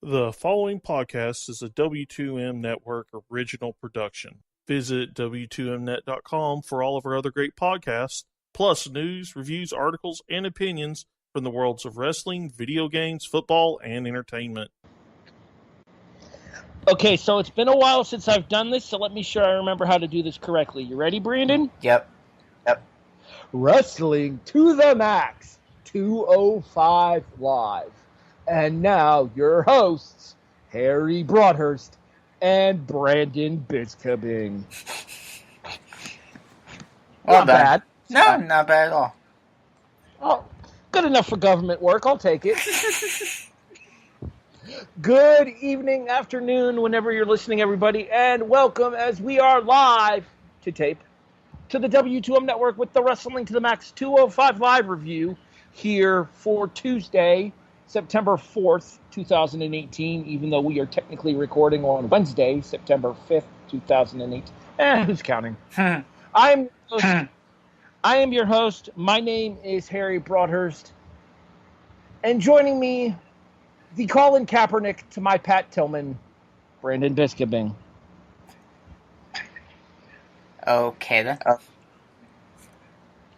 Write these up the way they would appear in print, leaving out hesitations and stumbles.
The following podcast is a W2M Network original production. Visit W2Mnet.com for all of our other great podcasts, plus news, reviews, articles, and opinions from the worlds of wrestling, video games, football, and entertainment. Okay, so it's been a while since I've done this, so let me sure I remember how to do this correctly. You ready, Brandon? Yep. Wrestling to the Max, 205 Live. And now, your hosts, Harry Broadhurst and Brandon Biskobing. Well Not bad. No, not bad at all. Oh, good enough for government work. I'll take it. Good evening, afternoon, whenever you're listening, everybody, and welcome as we are live to tape to the W2M Network with the Wrestling to the Max 205 Live review here for Tuesday, September 4th, 2018, even though we are technically recording on Wednesday, September 5th, 2018. Who's counting? I am your host. My name is Harry Broadhurst. And joining me, the Colin Kaepernick to my Pat Tillman, Brandon Biskobing. Okay, then.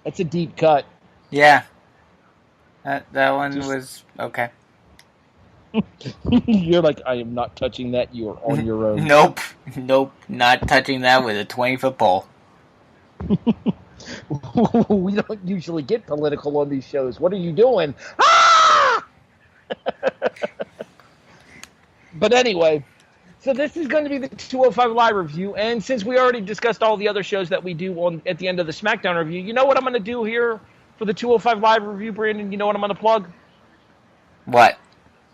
It's a deep cut. Yeah. That one was okay. You're like, I am not touching that. You are on your own. Nope, not touching that with a 20-foot pole. We don't usually get political on these shows. What are you doing? Ah! But anyway, so this is going to be the 205 Live review, and since we already discussed all the other shows that we do at the end of the SmackDown review, you know what I'm going to do here for the 205 Live review, Brandon? You know what I'm going to plug? What?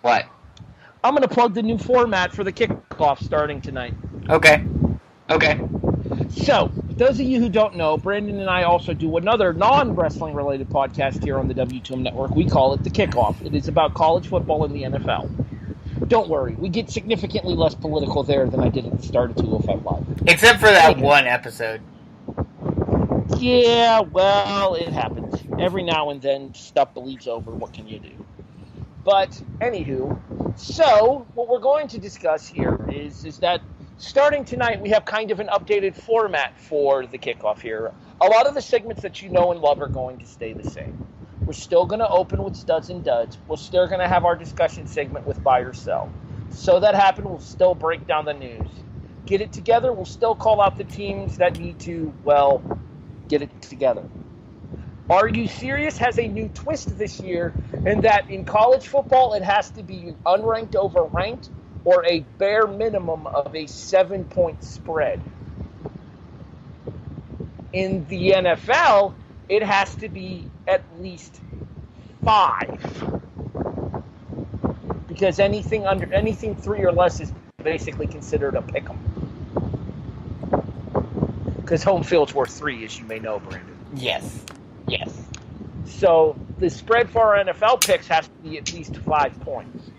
I'm going to plug the new format for the kickoff starting tonight. Okay. So, for those of you who don't know, Brandon and I also do another non-wrestling related podcast here on the W2M Network. We call it The Kickoff. It is about college football and the NFL. Don't worry, we get significantly less political there than I did at the start of 205 Live. Except for that one episode. Yeah, well, it happens. Every now and then, stuff bleeds over. What can you do? But, anywho, so, what we're going to discuss here is that starting tonight, we have kind of an updated format for the kickoff here. A lot of the segments that you know and love are going to stay the same. We're still going to open with studs and duds. We're still going to have our discussion segment with buy or sell. So that happened, we'll still break down the news. Get it together, we'll still call out the teams that need to, well, get it together. Are You Serious has a new twist this year in that in college football it has to be unranked over ranked or a bare minimum of a 7-point spread. In the NFL, it has to be at least 5. Because anything 3 or less is basically considered a pick'em. Because home field's worth 3, as you may know, Brandon. Yes. So the spread for our NFL picks has to be at least 5 points.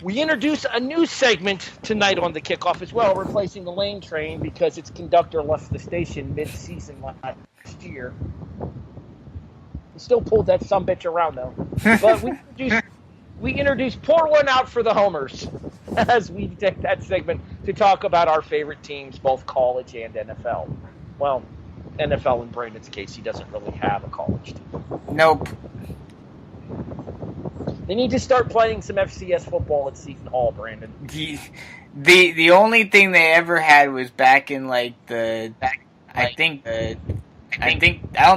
We introduce a new segment tonight on the kickoff as well, replacing the lane train because its conductor left the station mid-season last year. We still pulled that sumbitch around, though. But we introduce Pour One Out for the Homers as we take that segment to talk about our favorite teams, both college and NFL. Well, NFL in Brandon's case, he doesn't really have a college team. Nope. They need to start playing some FCS football at Seton Hall, Brandon. The only thing they ever had was back in I don't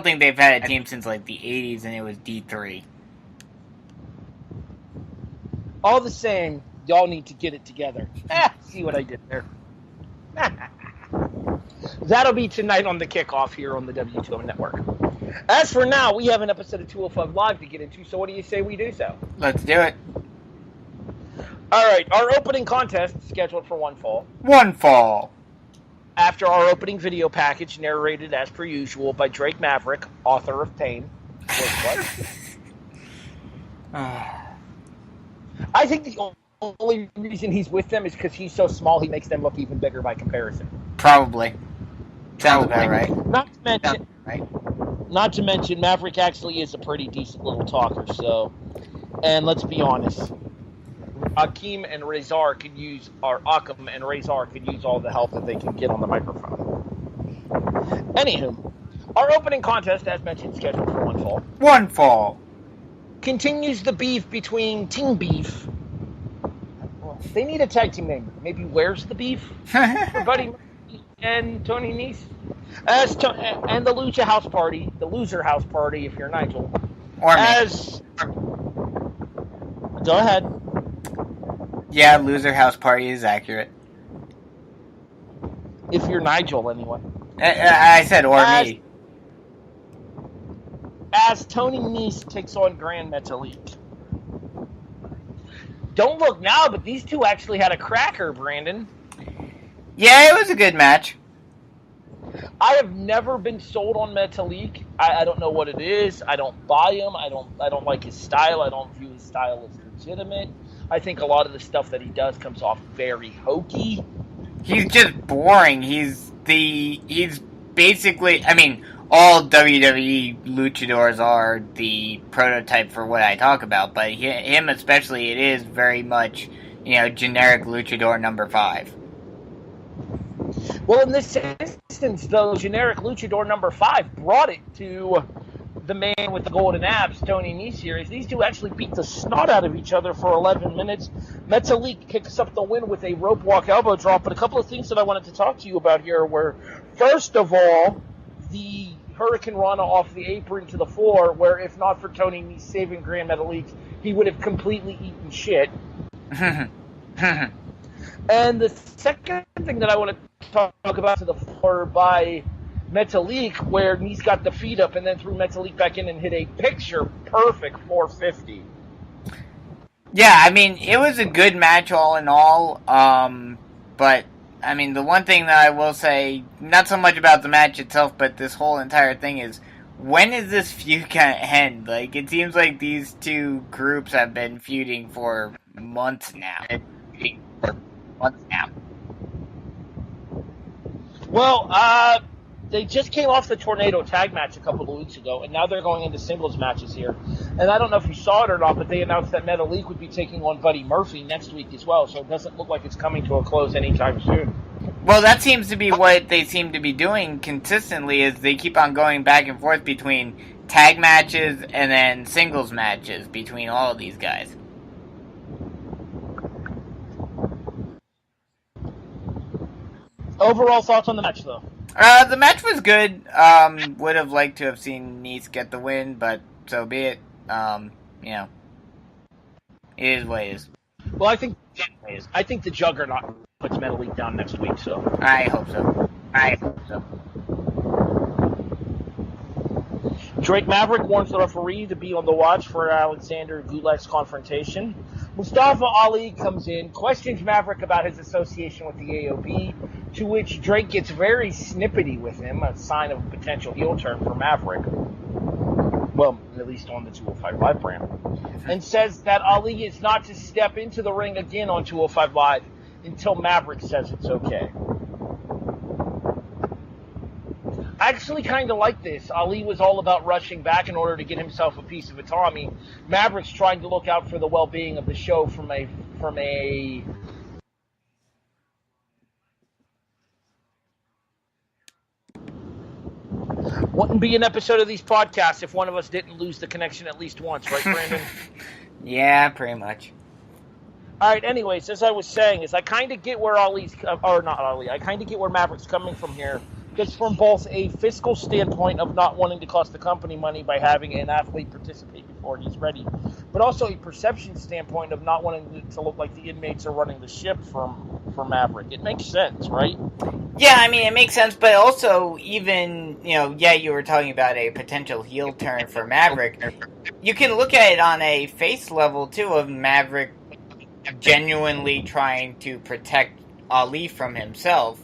think they've had a team since like the 80s, and it was D3. All the same, y'all need to get it together. See what I did there. That'll be tonight on the kickoff here on the W2M Network. As for now, we have an episode of 205 Live to get into, so what do you say we do so? Let's do it. All right, our opening contest is scheduled for one fall. One fall. After our opening video package, narrated as per usual by Drake Maverick, author of Pain. I think the only reason he's with them is because he's so small he makes them look even bigger by comparison. Probably. Sounds about right. Not to mention, Maverick actually is a pretty decent little talker, so And let's be honest, Akeem and Razor could use, or Akam and Razor could use all the help that they can get on the microphone. Anywho, our opening contest, as mentioned, scheduled for one fall. One fall. Continues the beef between Team Beef. They need a tag team name. Maybe Where's the Beef? For Buddy Murphy and Tony Nese. And the Lucha House Party, the Loser House Party, if you're Nigel. Or me. Go ahead. Yeah, Loser House Party is accurate. If you're Nigel, anyway. I said me. As Tony Nese takes on Grand Metalik. Don't look now, but these two actually had a cracker, Brandon. Yeah, it was a good match. I have never been sold on Metalik. I don't know what it is. I don't buy him. I don't like his style. I don't view his style as legitimate. I think a lot of the stuff that he does comes off very hokey. He's just boring. He's basically, I mean, all WWE luchadors are the prototype for what I talk about, but him especially, it is very much, generic luchador number 5. Well, in this instance, though, generic luchador number 5 brought it to the man with the golden abs, Tony Nese here. These two actually beat the snot out of each other for 11 minutes. Metalik kicks up the win with a rope walk elbow drop, but a couple of things that I wanted to talk to you about here were, first of all, the Hurricane Rana off the apron to the floor, where if not for Tony Nese saving Grand Metalik, he would have completely eaten shit. And the second thing that I want to talk about to the floor by Metalik, where Nese got the feet up and then threw Metalik back in and hit a picture-perfect 450. Yeah, I mean, it was a good match all in all, but, I mean, the one thing that I will say, not so much about the match itself, but this whole entire thing is, when is this feud going to end? Like, it seems like these two groups have been feuding for months now. Well, they just came off the Tornado tag match a couple of weeks ago, and now they're going into singles matches here. And I don't know if you saw it or not, but they announced that Metalik would be taking on Buddy Murphy next week as well, so it doesn't look like it's coming to a close anytime soon. Well, that seems to be what they seem to be doing consistently, is they keep on going back and forth between tag matches and then singles matches between all of these guys. Overall thoughts on the match, though? The match was good. Would have liked to have seen Nese get the win, but so be it. It is what it is. Well, I think the Juggernaut puts Metalik down next week, so. I hope so. Drake Maverick warns the referee to be on the watch for Alexander Gulak's confrontation. Mustafa Ali comes in, questions Maverick about his association with the AOB, to which Drake gets very snippety with him, a sign of a potential heel turn for Maverick. Well, at least on the 205 Live brand. And says that Ali is not to step into the ring again on 205 Live until Maverick says it's okay. I actually kind of like this. Ali was all about rushing back in order to get himself a piece of autonomy. Maverick's trying to look out for the well-being of the show from a wouldn't be an episode of these podcasts if one of us didn't lose the connection at least once, right, Brandon? Yeah, pretty much. All right, anyways, as I was saying, I kind of get where I kind of get where Maverick's coming from here. It's from both a fiscal standpoint of not wanting to cost the company money by having an athlete participate before he's ready, but also a perception standpoint of not wanting to look like the inmates are running the ship for Maverick. It makes sense, right? Yeah, I mean, it makes sense, but also even, you were talking about a potential heel turn for Maverick. You can look at it on a face level, too, of Maverick genuinely trying to protect Ali from himself.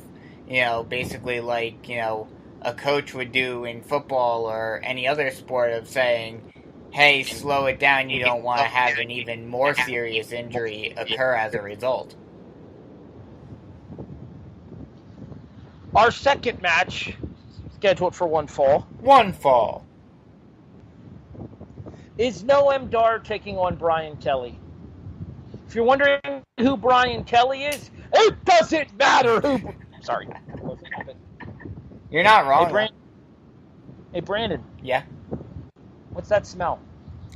Basically like, a coach would do in football or any other sport of saying, hey, slow it down, you don't want to have an even more serious injury occur as a result. Our second match, scheduled for one fall. One fall. is Noam Dar taking on Brian Kelly. If you're wondering who Brian Kelly is, it doesn't matter who. Sorry. You're not wrong. Hey, Brandon. Yeah? What's that smell?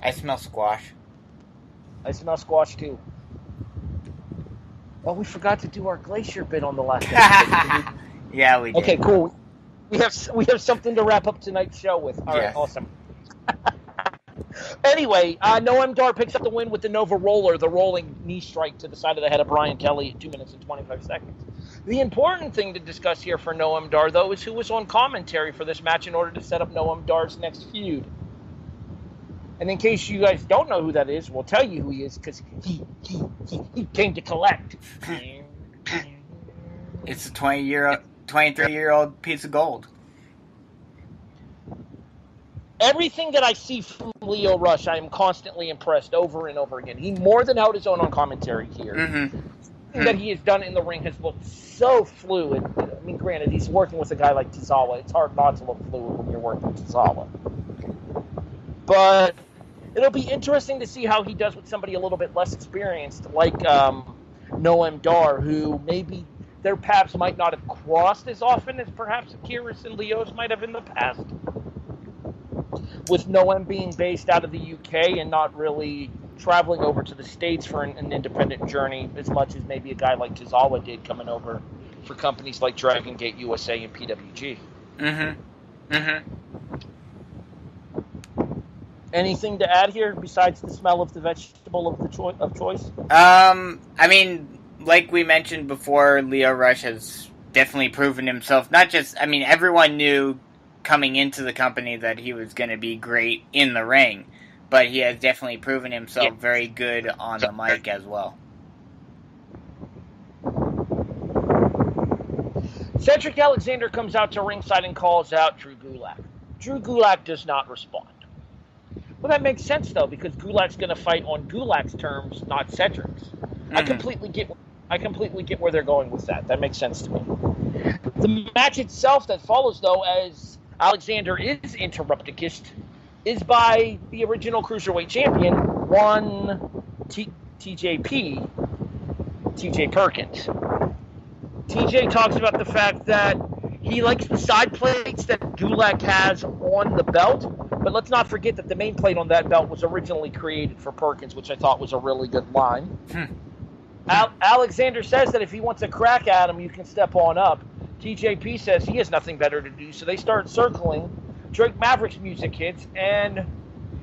I smell squash. I smell squash, too. Well, we forgot to do our glacier bit on the last episode. Yeah, we did. Okay, cool. We have something to wrap up tonight's show with. All right, awesome. Anyway, Noam Dar picks up the win with the Nova Roller, the rolling knee strike to the side of the head of Brian Kelly at 2 minutes and 25 seconds. The important thing to discuss here for Noam Dar, though, is who was on commentary for this match in order to set up Noam Dar's next feud. And in case you guys don't know who that is, we'll tell you who he is, because he came to collect. It's a 23-year-old piece of gold. Everything that I see from Lio Rush, I am constantly impressed over and over again. He more than held his own on commentary here. Mm-hmm. That he has done in the ring has looked so fluid. I mean, granted, he's working with a guy like Tozawa. It's hard not to look fluid when you're working with Tozawa. But it'll be interesting to see how he does with somebody a little bit less experienced, like Noam Dar, who maybe their paths might not have crossed as often as perhaps Akira's and Leo's might have in the past. With Noam being based out of the UK and not really traveling over to the States for an independent journey as much as maybe a guy like Tozawa did coming over for companies like Dragon Gate USA and PWG. Mm-hmm. Mm-hmm. Anything to add here besides the smell of the vegetable of choice? I mean, like we mentioned before, Lio Rush has definitely proven himself. Not just, I mean, everyone knew coming into the company that he was going to be great in the ring, but he has definitely proven himself very good on the mic as well. Cedric Alexander comes out to ringside and calls out Drew Gulak. Drew Gulak does not respond. Well, that makes sense, though, because Gulak's going to fight on Gulak's terms, not Cedric's. Mm-hmm. I completely get where they're going with that. That makes sense to me. The match itself that follows, though, as Alexander is interrupticist, is by the original Cruiserweight Champion, TJP, TJ Perkins. TJ talks about the fact that he likes the side plates that Gulak has on the belt, but let's not forget that the main plate on that belt was originally created for Perkins, which I thought was a really good line. Alexander says that if he wants a crack at him, you can step on up. TJP says he has nothing better to do, so they start circling. Drake Maverick's music hits, and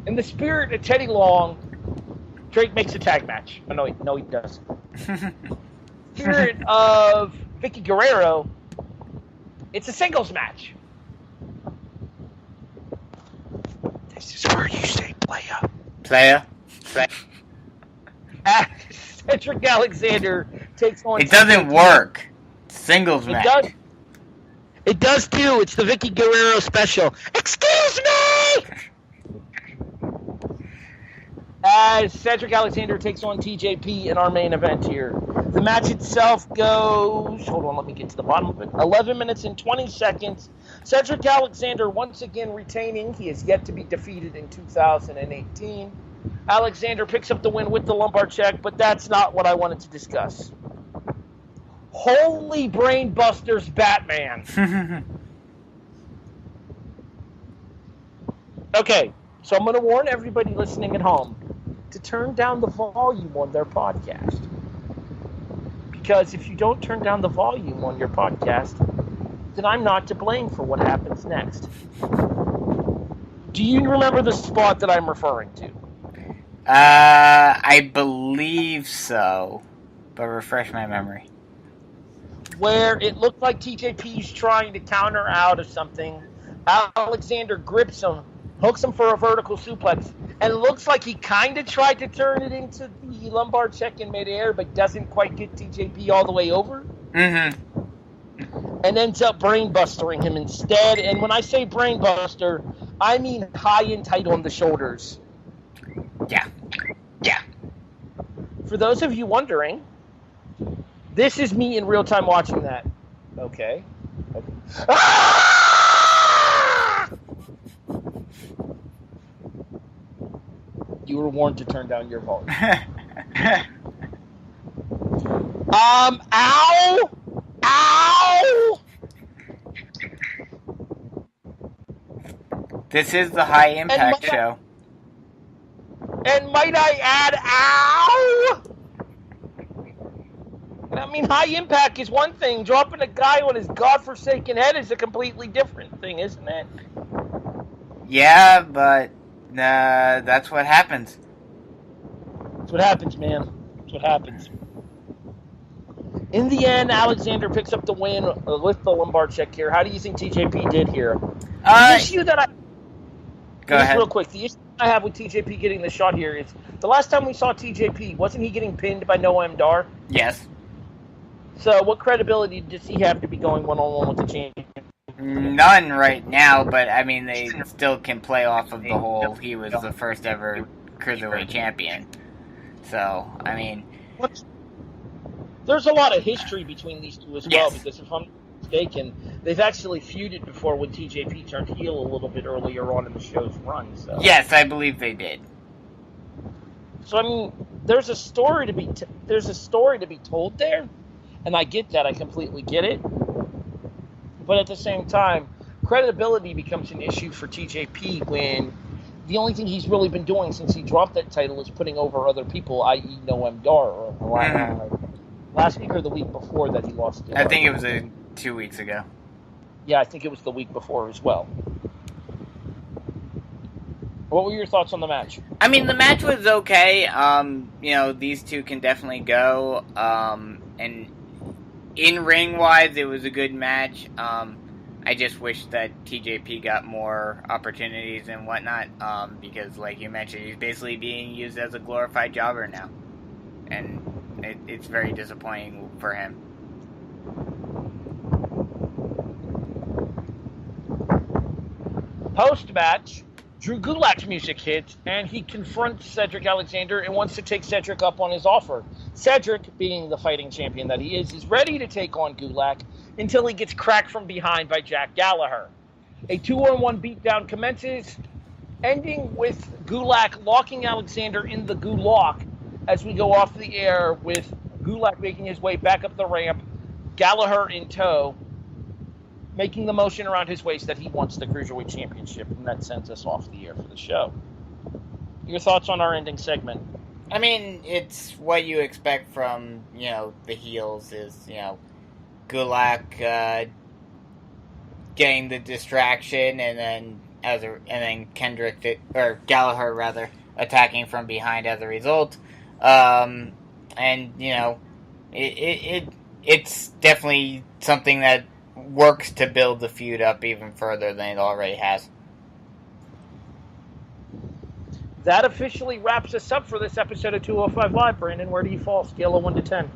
in the spirit of Teddy Long, Drake makes a tag match. Oh, no, he doesn't. Spirit of Vicky Guerrero, it's a singles match. This is where you say playa. Playa. Cedric Alexander takes on... It doesn't work. Singles match. It does too. It's the Vicky Guerrero special. Excuse me! As Cedric Alexander takes on TJP in our main event here. The match itself goes... Hold on, let me get to the bottom of it. 11 minutes and 20 seconds. Cedric Alexander once again retaining. He is yet to be defeated in 2018. Alexander picks up the win with the lumbar check, but that's not what I wanted to discuss. Holy brain busters, Batman. Okay, so I'm going to warn everybody listening at home to turn down the volume on their podcast. Because if you don't turn down the volume on your podcast, then I'm not to blame for what happens next. Do you remember the spot that I'm referring to? I believe so, but refresh my memory. Where it looked like TJP's trying to counter out of something. Alexander grips him, hooks him for a vertical suplex, and it looks like he kind of tried to turn it into the lumbar check in midair, but doesn't quite get TJP all the way over. Mm-hmm. And ends up brainbustering him instead. And when I say brainbuster, I mean high and tight on the shoulders. Yeah. For those of you wondering, this is me in real time watching that. Okay. Ah! You were warned to turn down your volume. Ow! Ow! This is the High Impact show. And might I add, ow! And I mean, High Impact is one thing. Dropping a guy on his godforsaken head is a completely different thing, isn't it? Yeah, but that's what happens. That's what happens, man. That's what happens. In the end, Alexander picks up the win with the lumbar check here. How do you think TJP did here? The issue that I... Go ahead. Real quick, the issue I have with TJP getting the shot here is the last time we saw TJP, wasn't he getting pinned by Noam Dar? Yes. So what credibility does he have to be going one-on-one with the champion? None right now, but I mean, they still can play off of the whole he was the first ever Cruiserweight champion. So, I mean... There's a lot of history between these two as well, Yes. because if I'm not mistaken, they've actually feuded before when TJP turned heel a little bit earlier on in the show's run. So. Yes, I believe they did. So I mean, there's a story to be told there, and I get that. I completely get it. But at the same time, credibility becomes an issue for TJP when the only thing he's really been doing since he dropped that title is putting over other people, i.e. Noam Dar, or last week or the week before that he lost. I think it was 2 weeks ago. Yeah, I think it was the week before as well. What were your thoughts on the match? I mean, the match was okay. These two can definitely go. And in ring wise, it was a good match. I just wish that TJP got more opportunities and whatnot. Because, like you mentioned, he's basically being used as a glorified jobber now, and it's very disappointing for him. Post-match, Drew Gulak's music hits, and he confronts Cedric Alexander and wants to take Cedric up on his offer. Cedric, being the fighting champion that he is ready to take on Gulak until he gets cracked from behind by Jack Gallagher. A 2-on-1 beatdown commences, ending with Gulak locking Alexander in the Gulak as we go off the air, with Gulak making his way back up the ramp, Gallagher in tow, making the motion around his waist that he wants the Cruiserweight Championship, and that sends us off the air for the show. Your thoughts on our ending segment? I mean, it's what you expect from, the heels is, Gulak getting the distraction, and then Gallagher rather attacking from behind as a result. It's definitely something that works to build the feud up even further than it already has. That officially wraps us up for this episode of 205 Live. Brandon, where do you fall? Scale of 1 to 10.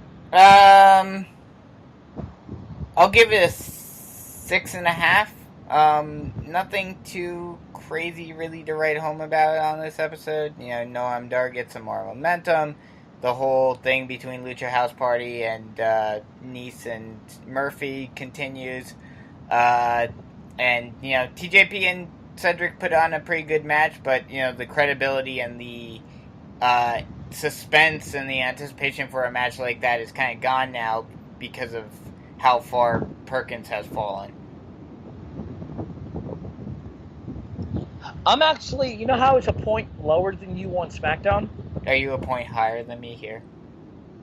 I'll give it a 6.5. Nothing too crazy really to write home about on this episode. Noam Dar gets some more momentum. The whole thing between Lucha House Party and Nese and Murphy continues. TJP and Cedric put on a pretty good match, but, the credibility and the suspense and the anticipation for a match like that is kind of gone now because of how far Perkins has fallen. I'm actually, how it's a point lower than you on SmackDown? Are you a point higher than me here?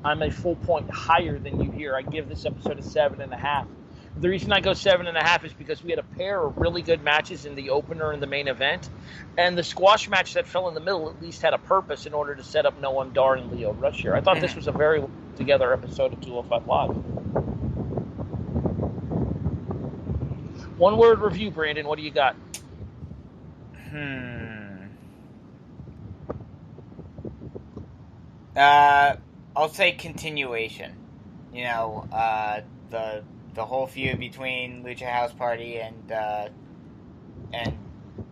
I'm a full point higher than you here. I give this episode a 7.5. The reason I go 7.5 is because we had a pair of really good matches in the opener and the main event, and the squash match that fell in the middle at least had a purpose in order to set up Noam Dar and Lio Rush here. I thought this was a very together episode of 205 Live. One word review, Brandon. What do you got? I'll say continuation. The whole feud between Lucha House Party and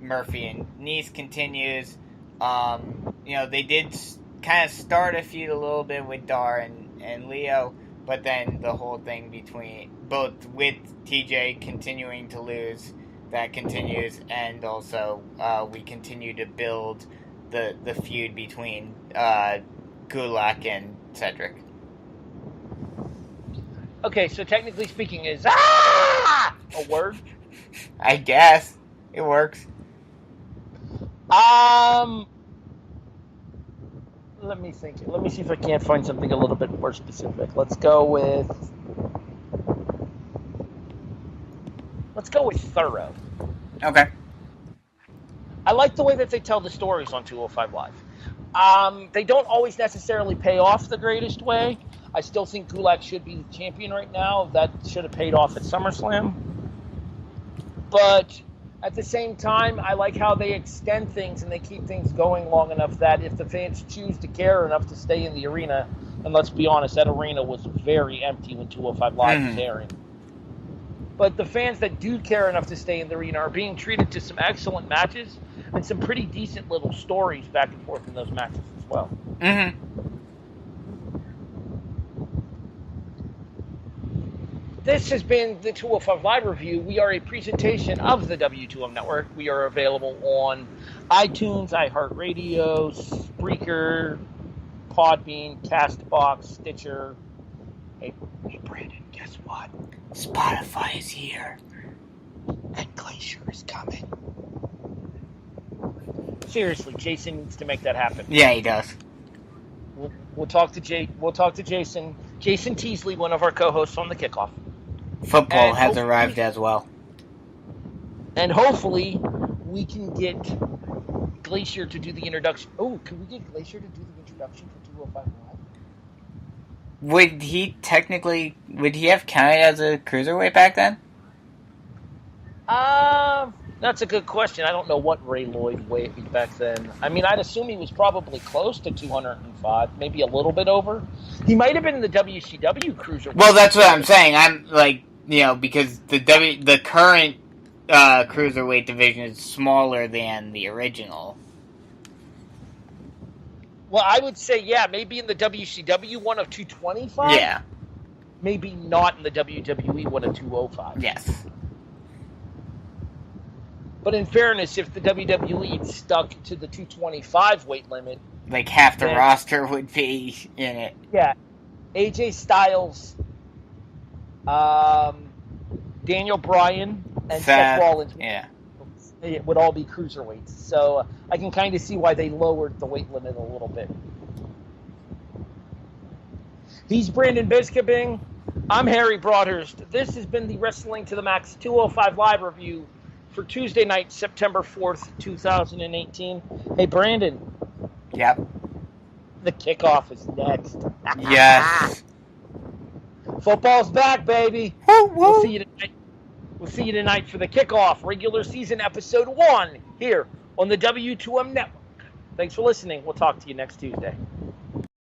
Murphy and Nese continues. They did kind of start a feud a little bit with Dar and Lio, but then the whole thing between both with TJ continuing to lose, that continues, and also we continue to build the feud between Gulak and Cedric. Okay, so technically speaking, is a word? I guess it works. Let me think. Let me see if I can't find something a little bit more specific. Let's go with thorough. Okay. I like the way that they tell the stories on 205 Live. They don't always necessarily pay off the greatest way. I still think Gulak should be the champion right now. That should have paid off at SummerSlam. But at the same time, I like how they extend things and they keep things going long enough that if the fans choose to care enough to stay in the arena, and let's be honest, that arena was very empty when 205 Live was airing. But the fans that do care enough to stay in the arena are being treated to some excellent matches and some pretty decent little stories back and forth in those matches as well. Mm-hmm. This has been the 205 Live review. We are a presentation of the W2M Network. We are available on iTunes, iHeartRadio, Spreaker, Podbean, Castbox, Stitcher. Hey, Brandon, guess what? Spotify is here. And Glacier is coming. Seriously, Jason needs to make that happen. Yeah, he does. We'll talk to Jason. Jason Teasley, one of our co-hosts on the Kickoff. Football has arrived as well. And hopefully we can get Glacier to do the introduction. Oh, can we get Glacier to do the introduction for 205 Live? Would he have counted as a cruiserweight back then? That's a good question. I don't know what Ray Lloyd weighed back then. I mean, I'd assume he was probably close to 205, maybe a little bit over. He might have been in the WCW cruiserweight. Well, that's what I'm saying. I'm like, because the current cruiserweight division is smaller than the original. Well, I would say, yeah, maybe in the WCW one of 225? Yeah. Maybe not in the WWE one of 205. Yes. But in fairness, if the WWE had stuck to the 225 weight limit... Like half the roster would be in it. Yeah. AJ Styles, Daniel Bryan, and Seth Rollins it would all be cruiserweights. So I can kind of see why they lowered the weight limit a little bit. He's Brandon Biskobing. I'm Harry Broadhurst. This has been the Wrestling to the Max 205 Live review for Tuesday night, September 4th, 2018. Hey, Brandon. Yep. The kickoff is next. Yes. Football's back, baby. Woo, woo. We'll see you tonight. We'll see you tonight for the kickoff, regular season episode 1 here on the W2M Network. Thanks for listening. We'll talk to you next Tuesday.